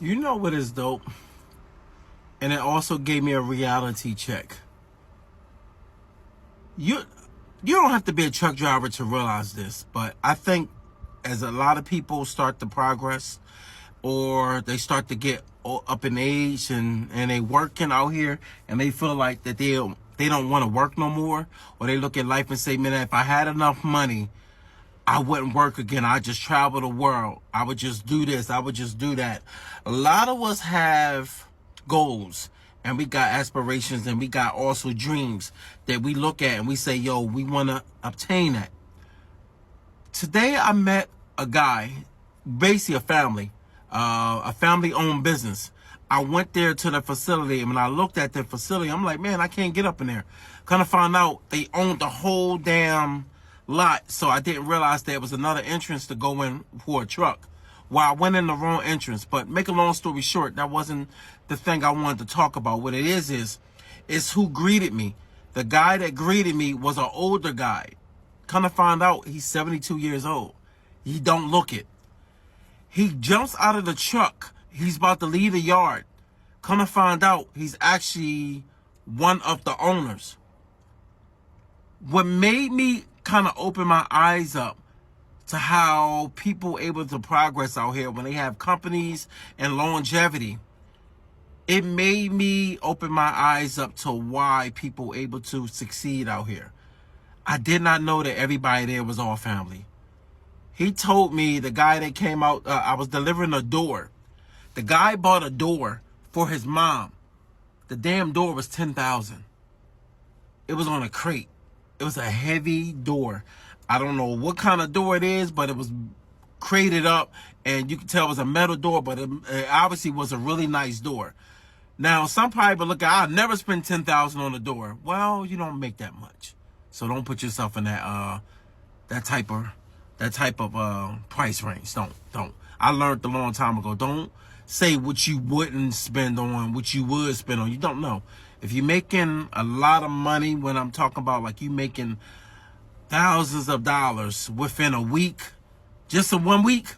You know what is dope? And it also gave me a reality check. You you don't have to be a truck driver to realize this, but I think as a lot of people start to progress or they start to get up in age and they working out here and they feel like that they don't want to work no more, or they look at life and say, man, if I had enough money, I wouldn't work again. I just travel the world. I would just do this. I would just do that. A lot of us have goals and we got aspirations and we got also dreams that we look at and we say, yo, we want to obtain that. Today I met a guy, basically a family owned business. I went there to the facility, and when I looked at the facility, I'm like, man, I can't get up in there. Kind of found out they owned the whole damn lot, so I didn't realize there was another entrance to go in for a truck. Well, I went in the wrong entrance, but make a long story short, that wasn't the thing I wanted to talk about. What it is who greeted me. The guy that greeted me was an older guy. Kind of found out he's 72 years old. He don't look it. He jumps out of the truck. He's about to leave the yard. Come to find out, he's actually one of the owners. What made me kind of open my eyes up to how people able to progress out here when they have companies and longevity, it made me open my eyes up to why people able to succeed out here. I did not know that everybody there was all family. He told me, the guy that came out, I was delivering a door. The guy bought a door for his mom. The damn door was $10,000. It was on a crate. It was a heavy door. I don't know what kind of door it is, but it was crated up, and you could tell it was a metal door, but it obviously was a really nice door. Now, some people look at, I'll never spend $10,000 on a door. Well, you don't make that much, so don't put yourself in that type of price range. Don't. I learned a long time ago. Don't say what you wouldn't spend on, what you would spend on. You don't know. If you're making a lot of money, when I'm talking about like you making thousands of dollars within a week, just in 1 week,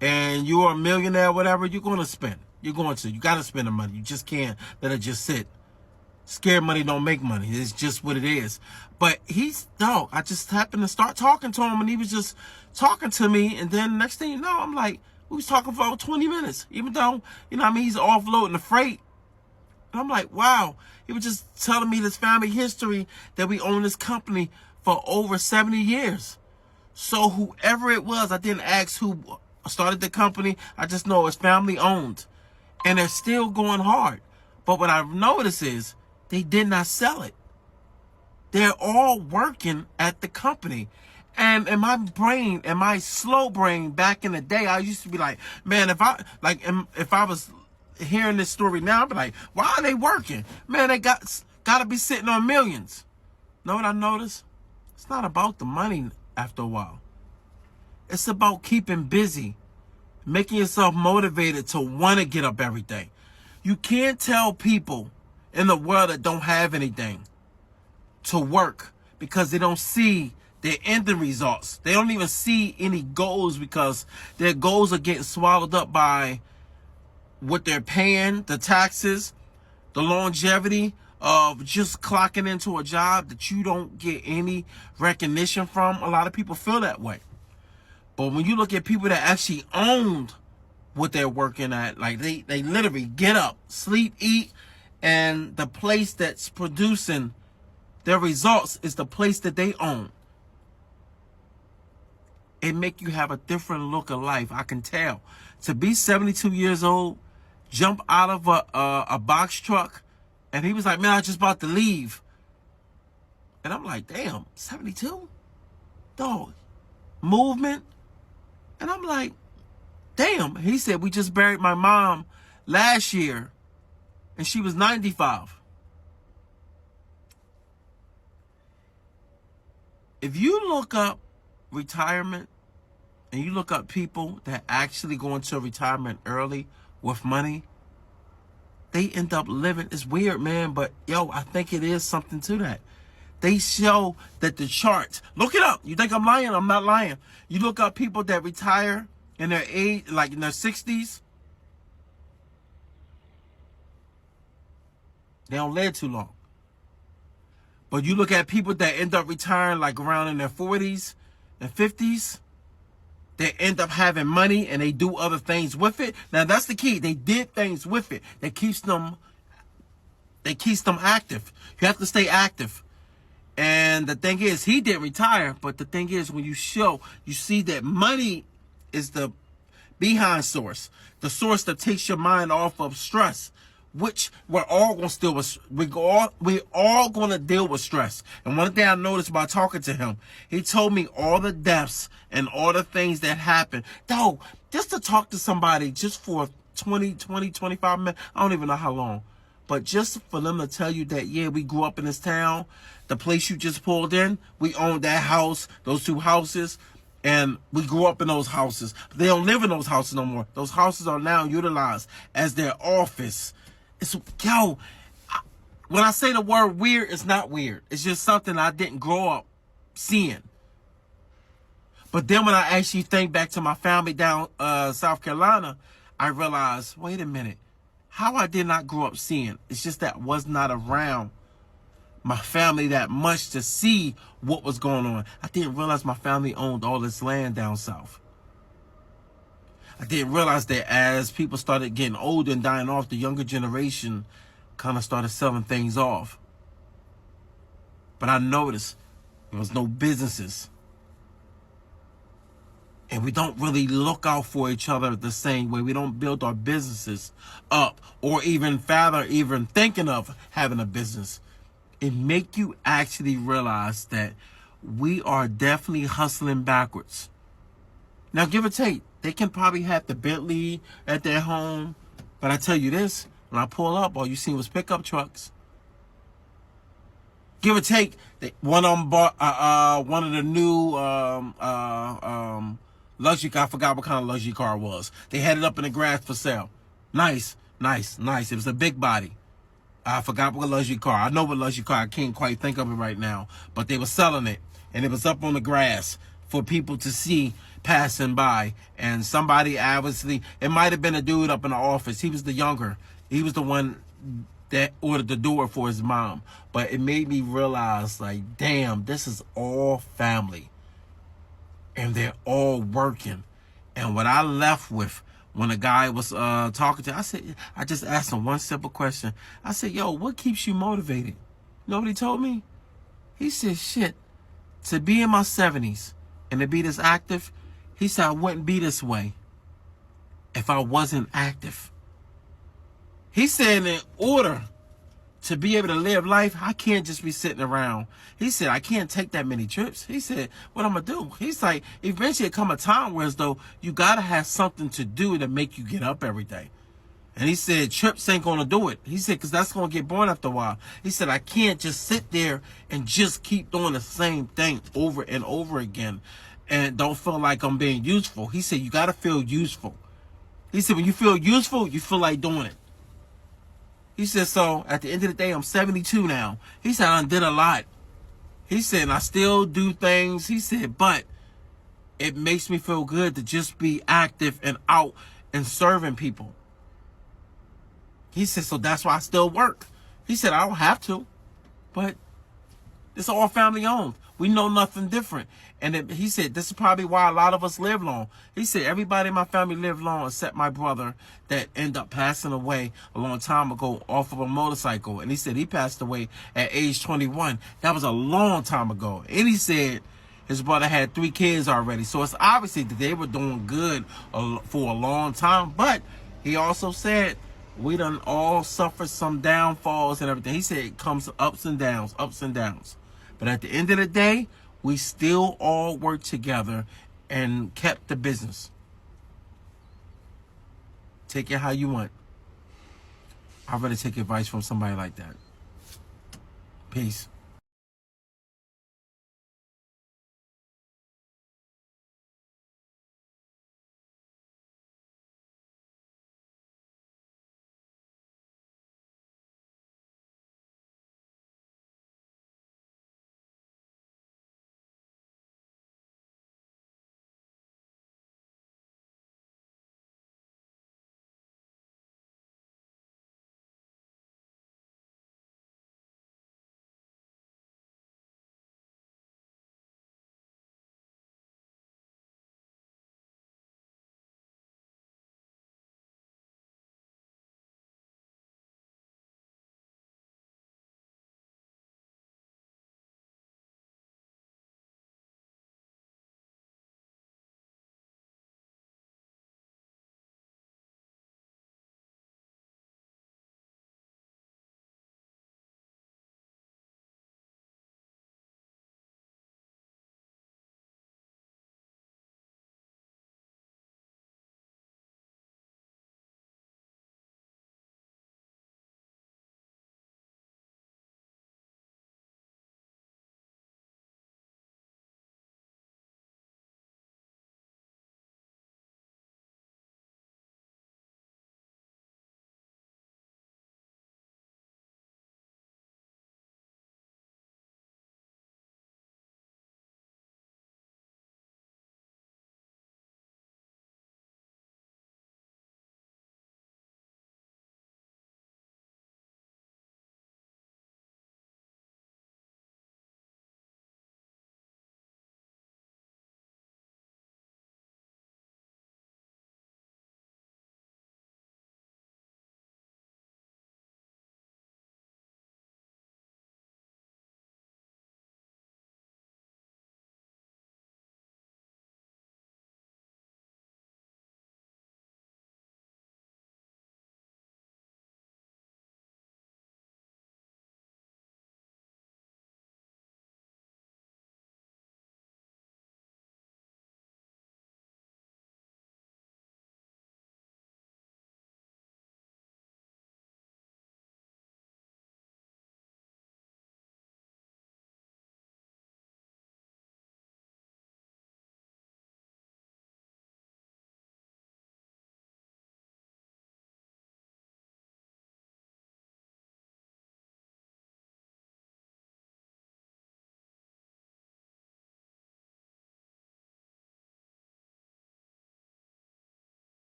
and you're a millionaire, whatever, you're going to spend. You got to spend the money. You just can't let it just sit. Scared money don't make money. It's just what it is. But I just happened to start talking to him, and he was just talking to me. And then next thing you know, I'm like, we was talking for over 20 minutes, even though, he's offloading the freight. And I'm like, wow. He was just telling me this family history that we own this company for over 70 years. So whoever it was, I didn't ask who started the company. I just know it's family owned. And they're still going hard. But what I've noticed is they did not sell it. They're all working at the company. And in my slow brain back in the day, I used to be like, man, if I was hearing this story now, I'd be like, why are they working? Man, they got to be sitting on millions. Know what I noticed? It's not about the money after a while. It's about keeping busy, making yourself motivated to want to get up every day. You can't tell people in the world that don't have anything to work because they don't see their ending results. They don't even see any goals because their goals are getting swallowed up by what they're paying, the taxes, the longevity of just clocking into a job that you don't get any recognition from. A lot of people feel that way. But when you look at people that actually owned what they're working at, like they literally get up, sleep, eat, and the place that's producing their results is the place that they own. It make you have a different look of life. I can tell. To be 72 years old, jump out of a box truck, and he was like, man, I just about to leave. And I'm like, damn, 72? Dog. Movement. And I'm like, damn. He said, we just buried my mom last year, and she was 95. If you look up retirement and you look up people that actually go into retirement early with money, they end up living. It's weird, man, but yo, I think it is something to that. They show that the charts, look it up. You think I'm lying? I'm not lying. You look up people that retire in their age, like in their 60s, They don't live too long. But you look at people that end up retiring like around in their 40s and 50s, they end up having money and they do other things with it. Now that's the key. They did things with it that keeps them active. You have to stay active. And the thing is, he didn't retire, but the thing is, when you see that money is the behind source, the source that takes your mind off of stress, which we're all gonna deal with. We're all gonna deal with stress. And one thing I noticed by talking to him, he told me all the deaths and all the things that happened. Though, just to talk to somebody just for 25 minutes, I don't even know how long. But just for them to tell you that, yeah, we grew up in this town, the place you just pulled in, we owned that house, those 2 houses, and we grew up in those houses. They don't live in those houses no more. Those houses are now utilized as their office. It's, when I say the word weird, it's not weird. It's just something I didn't grow up seeing. But then when I actually think back to my family down South Carolina, I realized, wait a minute. How I did not grow up seeing. It's just that I was not around my family that much to see what was going on. I didn't realize my family owned all this land down south. I didn't realize that as people started getting older and dying off, the younger generation kind of started selling things off. But I noticed there was no businesses. And we don't really look out for each other the same way. We don't build our businesses up or even thinking of having a business. It make you actually realize that we are definitely hustling backwards. Now, give or take, they can probably have the Bentley at their home. But I tell you this, when I pull up, all you seen was pickup trucks. Give or take, one of them bought one of the new luxury car. I forgot what kind of luxury car it was. They had it up in the grass for sale. Nice. It was a big body. I forgot what luxury car. I know what luxury car. I can't quite think of it right now. But they were selling it. And it was up on the grass for people to see passing by. And somebody obviously, it might have been a dude up in the office. He was the younger. He was the one that ordered the door for his mom. But it made me realize, like, damn, this is all family. And they're all working. And what I left with when a guy was talking to, I just asked him one simple question. I said, yo, what keeps you motivated? Nobody told me. He said, shit, to be in my 70s and to be this active, he said, I wouldn't be this way if I wasn't active. He said, in order to be able to live life, I can't just be sitting around. He said, I can't take that many trips. He said, what I'm going to do? He's like, eventually it come a time where as though you got to have something to do to make you get up every day. And he said, trips ain't going to do it. He said, because that's going to get boring after a while. He said, I can't just sit there and just keep doing the same thing over and over again and don't feel like I'm being useful. He said, you got to feel useful. He said, when you feel useful, you feel like doing it. He said, so at the end of the day, I'm 72 now. He said, I did a lot. He said, I still do things. He said, but it makes me feel good to just be active and out and serving people. He said, so that's why I still work. He said, I don't have to, but it's all family owned. We know nothing different. And he said, this is probably why a lot of us live long. He said, everybody in my family lived long except my brother that ended up passing away a long time ago off of a motorcycle. And he said he passed away at age 21. That was a long time ago. And he said his brother had 3 kids already. So it's obviously that they were doing good for a long time. But he also said we done all suffered some downfalls and everything. He said it comes ups and downs, ups and downs. But at the end of the day, we still all worked together and kept the business. Take it how you want. I'd rather take advice from somebody like that. Peace.